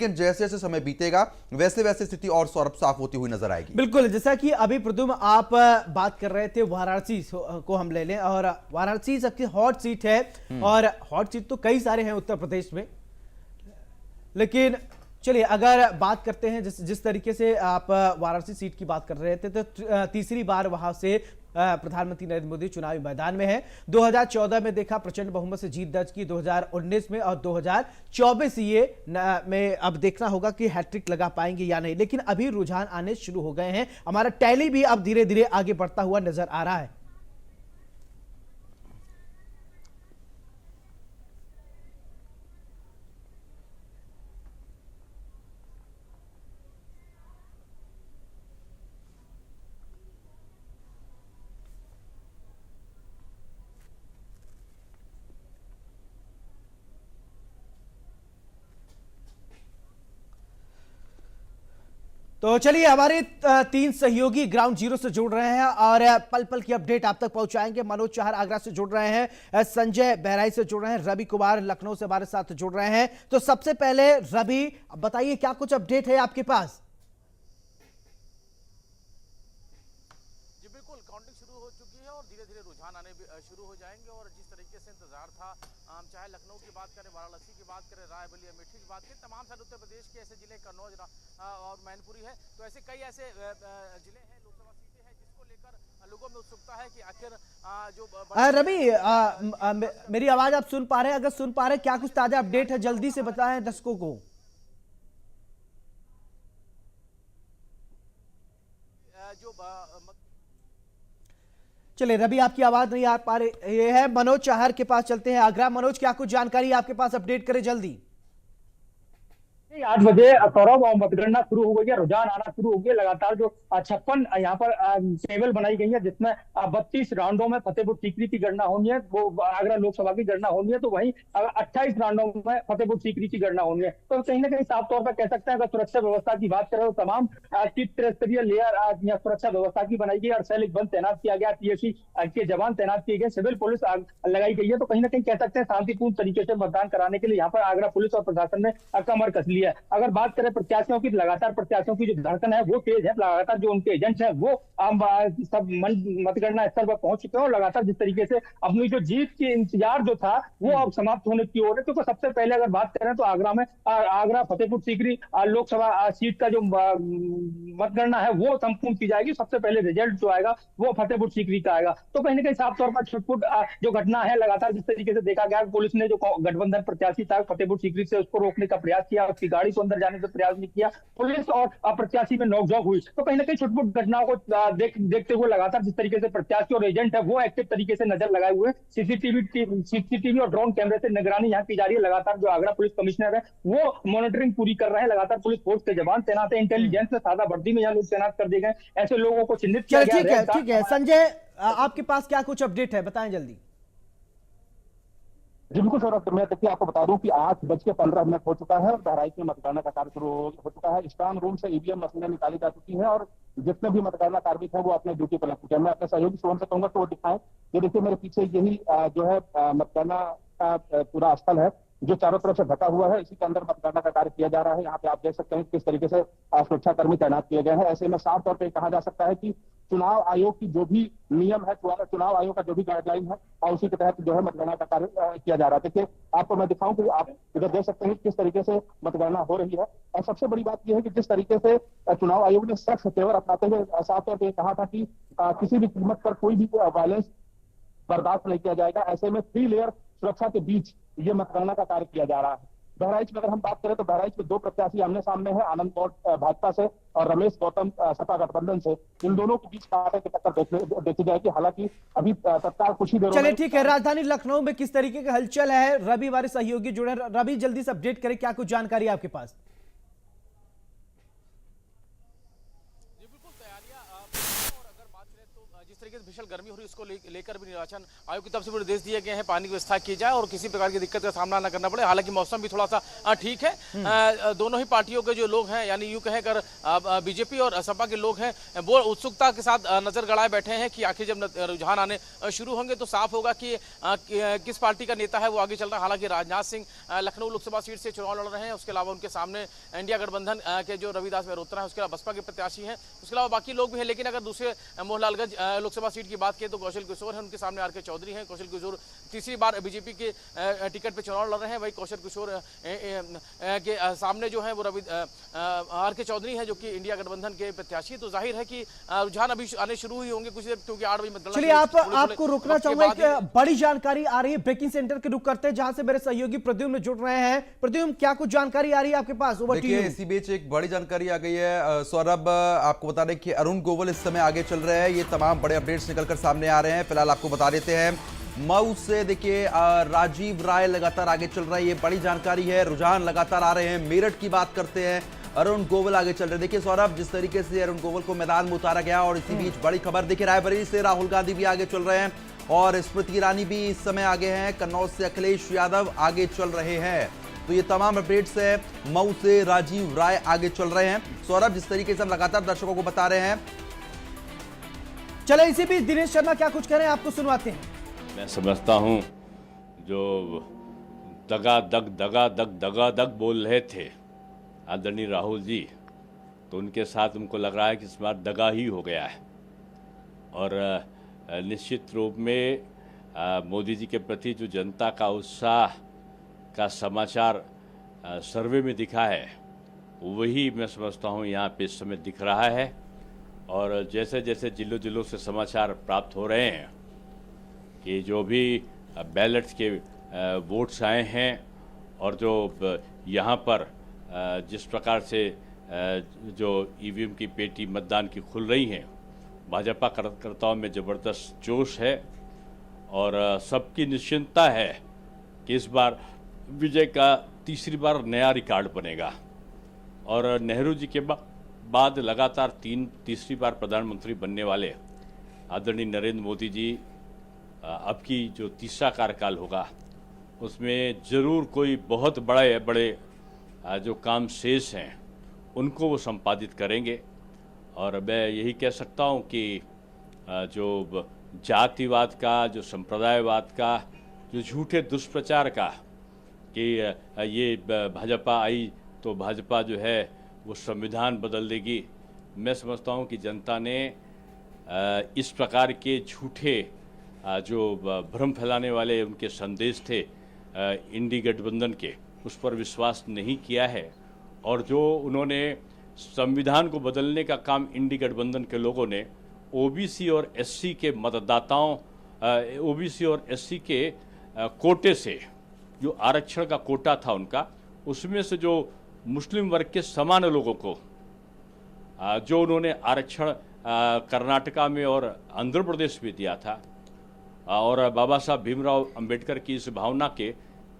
लेकिन जैसे जैसे समय बीतेगा वैसे वैसे स्थिति और साफ होती हुई नजर आएगी। बिल्कुल, जैसा कि अभी प्रदुम आप बात कर रहे थे, वाराणसी को हम ले लें, और वाराणसी सबकी हॉट सीट है, और हॉट सीट तो कई सारे हैं उत्तर प्रदेश में। लेकिन चलिए, अगर बात करते हैं जिस तरीके से आप वाराणसी सीट की बात कर रहे थे, तो तीसरी बार वहां से प्रधानमंत्री नरेंद्र मोदी चुनावी मैदान में है। 2014 में देखा प्रचंड बहुमत से जीत दर्ज की, 2019 में, और 2024 में अब देखना होगा कि हैट्रिक लगा पाएंगे या नहीं। लेकिन अभी रुझान आने शुरू हो गए हैं, हमारा टैली भी अब धीरे धीरे आगे बढ़ता हुआ नजर आ रहा है। तो चलिए, हमारे तीन सहयोगी ग्राउंड जीरो से जुड़ रहे हैं और पल पल की अपडेट आप तक पहुंचाएंगे। मनोज चाहर आगरा से जुड़ रहे हैं, संजय बहराइच से जुड़ रहे हैं, रवि कुमार लखनऊ से हमारे साथ जुड़ रहे हैं। तो सबसे पहले रवि, बताइए क्या कुछ अपडेट है आपके पास? जी बिल्कुल, काउंटिंग शुरू हो चुकी है और धीरे धीरे रुझान आने शुरू हो जाएंगे। और जिस तरीके से इंतजार था, चाहे लखनऊ की बात करें, वाराणसी की बात करें, रायबरेली, अमेठी की बात करें, तमाम सारे उत्तर प्रदेश के ऐसे जिले, कन्नौज और मैनपुरी है, तो ऐसे कई ऐसे जिले हैं, लोकसभा सीटें हैं, जिसको लेकर लोगों में उत्सुकता है कि आखिर रवि, मेरी आवाज आप सुन पा रहे हैं? अगर सुन पा रहे हैं, क्या कुछ ताजा अपडेट है, जल्दी से बताएं दर्शकों को। चलिए, रवि आपकी आवाज नहीं आ पा रही है। मनोज चाहर के पास चलते हैं, आगरा। मनोज, क्या कुछ जानकारी आपके पास, अपडेट करें जल्दी। 8 बजे सौरभ और मतगणना शुरू हो गई है, रुझान आना शुरू हो गया। लगातार जो 56 यहाँ पर टेबल बनाई गई है, जिसमें 32 राउंडों में फतेहपुर सीकरी की गणना होनी है, वो आगरा लोकसभा की गणना होनी है, तो वहीं 28 राउंडों में फतेहपुर सीकरी की गणना होनी है। तो कहीं ना कहीं साफ तौर पर कह सकते हैं, अगर सुरक्षा व्यवस्था की बात करें तो तमाम त्रिस्तरीय लेयर सुरक्षा व्यवस्था की बनाई गई, अर्धसैनिक बल तैनात किया गया, पीएसी के जवान तैनात किए गए, सिविल पुलिस लगाई गई है। तो कहीं ना कहीं कह सकते हैं शांतिपूर्ण तरीके से मतदान कराने के लिए यहाँ पर आगरा पुलिस और प्रशासन ने कमर कस ली है। अगर बात करें प्रत्याशियों की, लगातार प्रत्याशियों की जो धड़कन है वो तेज है। लगातार जो उनके एजेंट्स हैं वो सब मतगणना स्थल पर पहुंच चुके हैं और लगातार जिस तरीके से अपनी जो जीत की इंतजार जो था वो अब समाप्त होने की ओर है। क्योंकि सबसे पहले अगर बात करें तो आगरा में आगरा फतेहपुर सीकरी लोकसभा सीट का जो मतगणना है वो संपूर्ण की जाएगी। सबसे पहले रिजल्ट जो आएगा वो फतेहपुर सीकरी का आएगा। तो कहीं ना कहीं साफ तौर पर छुटपुट जो घटना है, लगातार जिस तरीके से देखा गया, पुलिस ने जो गठबंधन प्रत्याशी था फतेहपुर सीकरी से, उसको रोकने का प्रयास किया, उसकी गाड़ी को अंदर जाने का प्रयास नहीं किया, पुलिस और प्रत्याशी में नोकझोंक हुई। तो कहीं ना कहीं छुटपुट घटनाओं को देखते हुए लगातार जिस तरीके से प्रत्याशी और एजेंट है वो एक्टिव तरीके से नजर लगाए हुए, सीसीटीवी और ड्रोन कैमरे से निगरानी यहाँ की जा रही है। लगातार जो आगरा पुलिस कमिश्नर है वो मॉनिटरिंग पूरी कर रहे हैं। लगातार पुलिस फोर्स के जवान तैनात है, इंटेलिजेंस में सादा वर्दी में यहाँ लोग तैनात कर दिए गए, ऐसे लोगों को चिन्हित किया गया। ठीक है संजय, आपके पास क्या कुछ अपडेट है, बताएं जल्दी। जी बिल्कुल सौरभ, मैं देखिए आपको बता दूं कि 8:15 हो चुका है और बहराइच में मतगणना का कार्य शुरू हो चुका है। स्ट्रांग रूम से ईवीएम मशीनें निकाली जा चुकी हैं और जितने भी मतगणना कार्मिक हैं वो अपने ड्यूटी पर लग चुके हैं। मैं अपने सहयोगी सुमन से कहूंगा कि वो दिखाएं। ये देखिए मेरे पीछे यही जो है मतगणना का पूरा स्थल है जो चारों तरफ से ढका हुआ है। इसी के अंदर मतगणना का कार्य किया जा रहा है। यहाँ पे आप देख सकते हैं किस तरीके से सुरक्षाकर्मी तैनात किए गए हैं। ऐसे में साफ तौर पर कहा जा सकता है कि चुनाव आयोग की जो भी नियम है, चुनाव आयोग का जो भी गाइडलाइन है और उसी के तहत जो है मतगणना का कार्य किया जा रहा है। देखिए आपको मैं दिखाऊं कि आप इधर देख सकते हैं किस तरीके से मतगणना हो रही है। और सबसे बड़ी बात यह है कि जिस तरीके से चुनाव आयोग ने सख्त तेवर अपनाते हुए साफ तौर पर कहा था कि किसी भी कीमत पर कोई भी वायलेंस बर्दाश्त नहीं किया जाएगा। ऐसे में 3 लेयर सुरक्षा के बीच ये मतगणना का कार्य किया जा रहा है। बहराइच में अगर हम बात करें तो बहराइच में 2 प्रत्याशी आमने सामने हैं, आनंद गौड़ भाजपा से और रमेश गौतम सपा गठबंधन से। इन दोनों के बीच कांटे की टक्कर देखी जाएगी। हालांकि अभी तत्काल कुछ ही देर, चलिए ठीक है, राजधानी लखनऊ में किस तरीके का हलचल है? रवि हमारे सहयोगी जुड़े। रवि, जल्दी से अपडेट करें, क्या कुछ जानकारी आपके पास? तरीके से भीषण गर्मी हो रही है उसको लेकर भी निर्वाचन आयोग की तरफ से निर्देश दिए गए हैं, पानी की व्यवस्था की जाए और किसी प्रकार की दिक्कत का सामना न करना पड़े। हालांकि मौसम भी थोड़ा सा ठीक है। दोनों ही पार्टियों के जो लोग हैं, यानी यूं कहें कर बीजेपी और सपा के लोग हैं, वो उत्सुकता के साथ नजर गड़ाए बैठे हैं कि आखिर जब रुझान आने शुरू होंगे तो साफ होगा कि किस पार्टी का नेता है वो आगे चल रहा है। हालांकि राजनाथ सिंह लखनऊ लोकसभा सीट से चुनाव लड़ रहे हैं, उसके अलावा उनके सामने इंडिया गठबंधन के जो रविदास मेहरोत्रा है, उसके अलावा बसपा के प्रत्याशी हैं, उसके अलावा बाकी लोग भी हैं। लेकिन अगर दूसरे मोहनलालगंज लोकसभा सीट की बात करें तो कौशल किशोर हैं, उनके सामने आर के चौधरी हैं। कौशल किशोर तीसरी बार बीजेपी के टिकट पर चुनाव लड़ रहे हैं। वही कौशल किशोर के सामने जो है वो आर के चौधरी हैं, जो कि इंडिया गठबंधन के प्रत्याशी। तो जाहिर है कि रुझान अभी आने शुरू ही होंगे कुछ देर, क्योंकि 8 बजे मतगणना। चलिए आपको रोकना चाहूंगा, एक बड़ी जानकारी आ रही है ब्रेकिंग सेंटर के रुख करते हैं, जहां से मेरे सहयोगी प्रद्युम्न जुड़ रहे हैं। प्रद्युम्न, क्या कुछ जानकारी आ रही है आपके पास? देखिए, इसी बीच एक बड़ी जानकारी आ गई है सौरभ। आपको बता दें कि अरुण गोविल इस समय आगे चल रहे हैं। ये तमाम बड़े अपडेट्स निकलकर सामने आ रहे हैं। फिलहाल आपको बता देते हैं मऊ से देखिए राजीव राय लगातार आगे चल रहा है, ये बड़ी जानकारी है। रुझान लगातार आ रहे हैं। मेरठ की बात करते हैं, अरुण गोविल आगे चल रहे हैं। देखिए सौरभ, जिस तरीके से अरुण गोविल को मैदान में उतारा गया, और इसी बीच बड़ी खबर देखिए रायबरेली से राहुल गांधी भी आगे चल रहे हैं और स्मृति ईरानी भी इस समय आगे हैं। कन्नौज से अखिलेश यादव आगे चल रहे हैं। तो ये तमाम अपडेट्स है। मऊ से राजीव राय आगे चल रहे हैं। सौरभ, जिस तरीके से हम लगातार दर्शकों को बता रहे हैं। चले इसी बीच दिनेश शर्मा क्या कुछ कह रहे हैं, आपको सुनवाते हैं। मैं समझता हूं जो दगा दग बोल रहे थे आदरणीय राहुल जी, तो उनके साथ उनको लग रहा है कि इस बार दगा ही हो गया है। और निश्चित रूप में मोदी जी के प्रति जो जनता का उत्साह का समाचार सर्वे में दिखा है, वही मैं समझता हूँ यहाँ पे इस समय दिख रहा है। और जैसे जैसे जिलों जिलों से समाचार प्राप्त हो रहे हैं कि जो भी बैलेट्स के वोट्स आए हैं और जो यहाँ पर जिस प्रकार से जो ईवीएम की पेटी मतदान की खुल रही हैं, भाजपा कार्यकर्ताओं में ज़बरदस्त जोश है और सबकी निश्चिंतता है कि इस बार विजय का तीसरी बार नया रिकॉर्ड बनेगा। और नेहरू जी के बाद लगातार तीसरी बार प्रधानमंत्री बनने वाले आदरणीय नरेंद्र मोदी जी अब की जो तीसरा कार्यकाल होगा उसमें ज़रूर कोई बहुत बड़े जो काम शेष हैं उनको वो संपादित करेंगे। और मैं यही कह सकता हूँ कि जो जातिवाद का, जो संप्रदायवाद का, जो झूठे दुष्प्रचार का कि ये भाजपा आई तो भाजपा जो है वो संविधान बदल देगी, मैं समझता हूँ कि जनता ने इस प्रकार के झूठे जो भ्रम फैलाने वाले उनके संदेश थे इंडी गठबंधन के, उस पर विश्वास नहीं किया है। और जो उन्होंने संविधान को बदलने का काम इंडी गठबंधन के लोगों ने ओबीसी और एससी के मतदाताओं, ओबीसी और एससी के कोटे से, जो आरक्षण का कोटा था उनका, उसमें से जो मुस्लिम वर्ग के सामान्य लोगों को जो उन्होंने आरक्षण कर्नाटका में और आंध्र प्रदेश में दिया था, और बाबा साहब भीमराव अंबेडकर की इस भावना के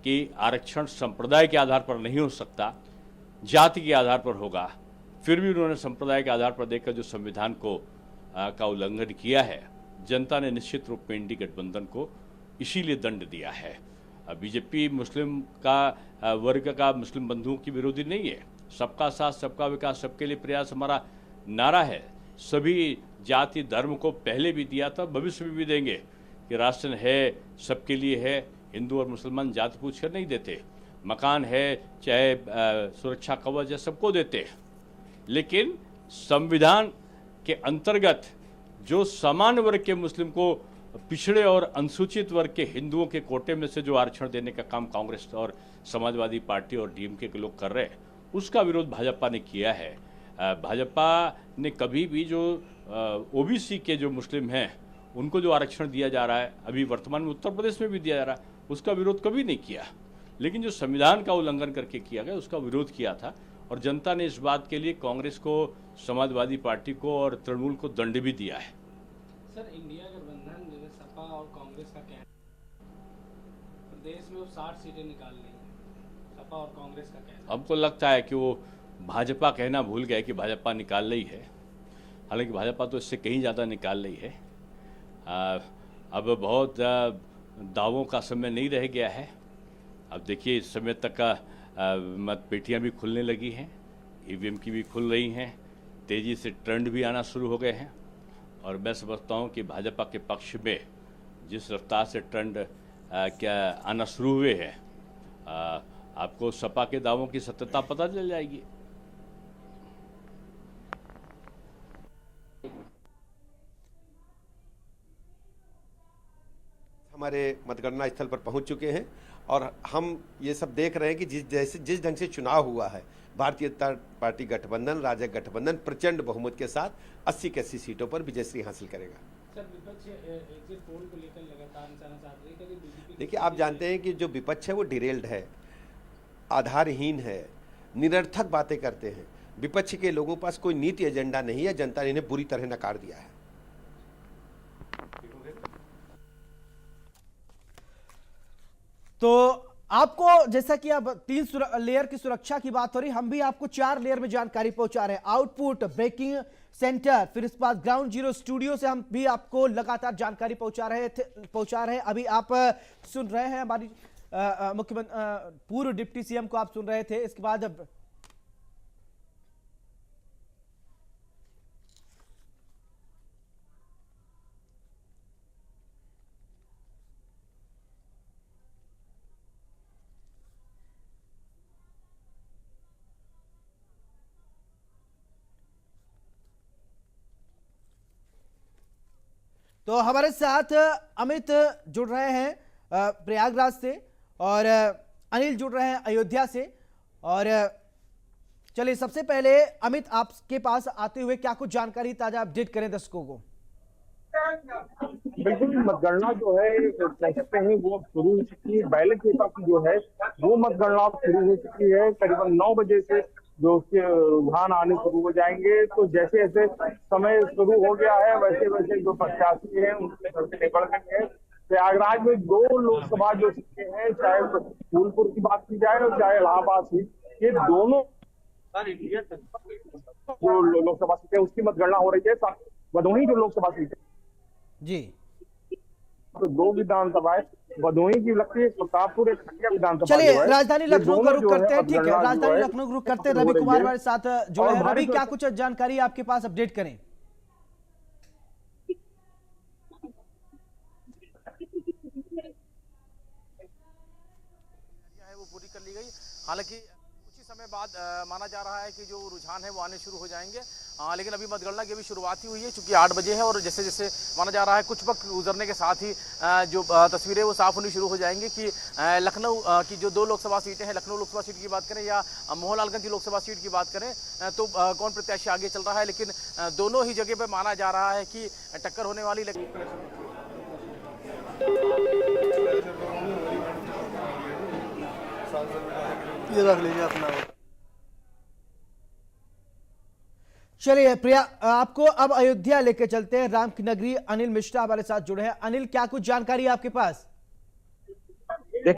कि आरक्षण संप्रदाय के आधार पर नहीं हो सकता, जाति के आधार पर होगा, फिर भी उन्होंने संप्रदाय के आधार पर देखकर जो संविधान को का उल्लंघन किया है, जनता ने निश्चित रूप में इंडी गठबंधन को इसीलिए दंड दिया है। बीजेपी मुस्लिम का वर्ग का, मुस्लिम बंधुओं की विरोधी नहीं है। सबका साथ, सबका विकास, सबके लिए प्रयास हमारा नारा है। सभी जाति धर्म को पहले भी दिया था, भविष्य में भी देंगे कि राशन है, सबके लिए है। हिंदू और मुसलमान जाति पूछ कर नहीं देते। मकान है, चाहे सुरक्षा कवच है, सबको देते। लेकिन संविधान के अंतर्गत जो सामान्य वर्ग के मुस्लिम को पिछड़े और अनुसूचित वर्ग के हिंदुओं के कोटे में से जो आरक्षण देने का काम कांग्रेस और समाजवादी पार्टी और डीएमके के लोग कर रहे हैं, उसका विरोध भाजपा ने किया है। भाजपा ने कभी भी जो ओबीसी के जो मुस्लिम हैं उनको जो आरक्षण दिया जा रहा है, अभी वर्तमान में उत्तर प्रदेश में भी दिया जा रहा है, उसका विरोध कभी नहीं किया। लेकिन जो संविधान का उल्लंघन करके किया गया उसका विरोध किया था। और जनता ने इस बात के लिए कांग्रेस को, समाजवादी पार्टी को और तृणमूल को दंड भी दिया है। सर, इंडिया गठबंधन जैसे सपा और कांग्रेस का कहना प्रदेश में वो 60 सीटें निकाल रही है, सपा और कांग्रेस का कहना। हमको लगता है कि वो भाजपा कहना भूल गए कि भाजपा निकाल रही है। हालांकि भाजपा तो इससे कहीं ज़्यादा निकाल रही है। अब बहुत दावों का समय नहीं रह गया है। अब देखिए इस समय तक का मतपेटियाँ भी खुलने लगी हैं, ईवीएम की भी खुल रही हैं, तेज़ी से ट्रेंड भी आना शुरू हो गए हैं और मैं समझता हूँ कि भाजपा के पक्ष में जिस रफ्तार से ट्रेंड क्या आना शुरू हुए हैं, आपको सपा के दावों की सत्यता पता चल जाएगी। हमारे मतगणना स्थल पर पहुंच चुके हैं और हम ये सब देख रहे हैं कि जिस ढंग से चुनाव हुआ है, भारतीय जनता पार्टी गठबंधन, राजग गठबंधन प्रचंड बहुमत के साथ 80 की 80 सीटों पर विजयश्री हासिल करेगा। सर, विपक्ष एग्जिट पोल को लेकर लगातार निशाना साध रही है। कभी बीजेपी देखिए, आप जानते हैं कि जो विपक्ष है वो डिरेल्ड है, आधारहीन है, निरर्थक बातें करते हैं। विपक्ष के लोगों के पास कोई नीति एजेंडा नहीं है, जनता ने इन्हें बुरी तरह नकार दिया है। तो आपको, जैसा कि अब 3 लेयर की सुरक्षा की बात हो रही, हम भी आपको 4 लेयर में जानकारी पहुंचा रहे हैं। आउटपुट, ब्रेकिंग सेंटर, फिर इस बाद ग्राउंड जीरो स्टूडियो से हम भी आपको लगातार जानकारी पहुंचा रहे हैं। अभी आप सुन रहे हैं हमारी मुख्यमंत्री पूर्व डिप्टी सीएम को आप सुन रहे थे। इसके बाद तो हमारे साथ अमित जुड़ रहे हैं प्रयागराज से और अनिल जुड़ रहे हैं अयोध्या से। और चलिए, सबसे पहले अमित, आपके पास आते हुए क्या कुछ जानकारी ताजा अपडेट करें दर्शकों को। बिल्कुल, मतगणना जो है कह सकते हैं वो शुरू हो चुकी है। बैलेट पेपर की जो है वो मतगणना शुरू हो चुकी है। करीबन 9 बजे से जो उसके रुझान आने शुरू हो जाएंगे। तो जैसे जैसे समय शुरू हो गया है वैसे वैसे जो प्रत्याशी हैं उनके घर से निकल गए हैं। प्रयागराज में 2 लोकसभा जो सीटें हैं, चाहे फूलपुर की बात की जाए और चाहे इलाहाबाद सीट, ये दोनों जो लोकसभा सीटें उसकी मतगणना हो रही है। भदोही जो लोकसभा सीट है जी, तो 2 विधानसभाएं भदोही की लगती है, प्रतापपुर, एक खटिया विधानसभा। चलिए राजधानी लखनऊ का रुख करते हैं। ठीक है, राजधानी लखनऊ का रुख करते हैं। रवि कुमार हमारे साथ जुड़े हैं। रवि, क्या कुछ जानकारी आपके पास अपडेट करें। वो पूरी कर ली गई। हालांकि कुछ ही समय बाद माना जा रहा है कि जो रुझान है वो आने शुरू हो जाएंगे। लेकिन अभी मतगणना की अभी शुरुआत ही हुई है, चूंकि 8 बजे है और जैसे जैसे माना जा रहा है कुछ वक्त गुजरने के साथ ही जो तस्वीरें वो साफ होनी शुरू हो जाएंगी कि लखनऊ की जो 2 लोकसभा सीटें हैं, लखनऊ लोकसभा सीट की बात करें या मोहनलालगंज की लोकसभा सीट की बात करें, तो कौन प्रत्याशी आगे चल रहा है। लेकिन दोनों ही जगह पर माना जा रहा है कि टक्कर होने वाली। ये रख लीजिए अपना। चलिए प्रिया, आपको अब अयोध्या लेके चलते हैं। राम की नगरी अनिल मिश्रा हमारे साथ जुड़े हैं। अनिल, क्या कुछ जानकारी है आपके पास।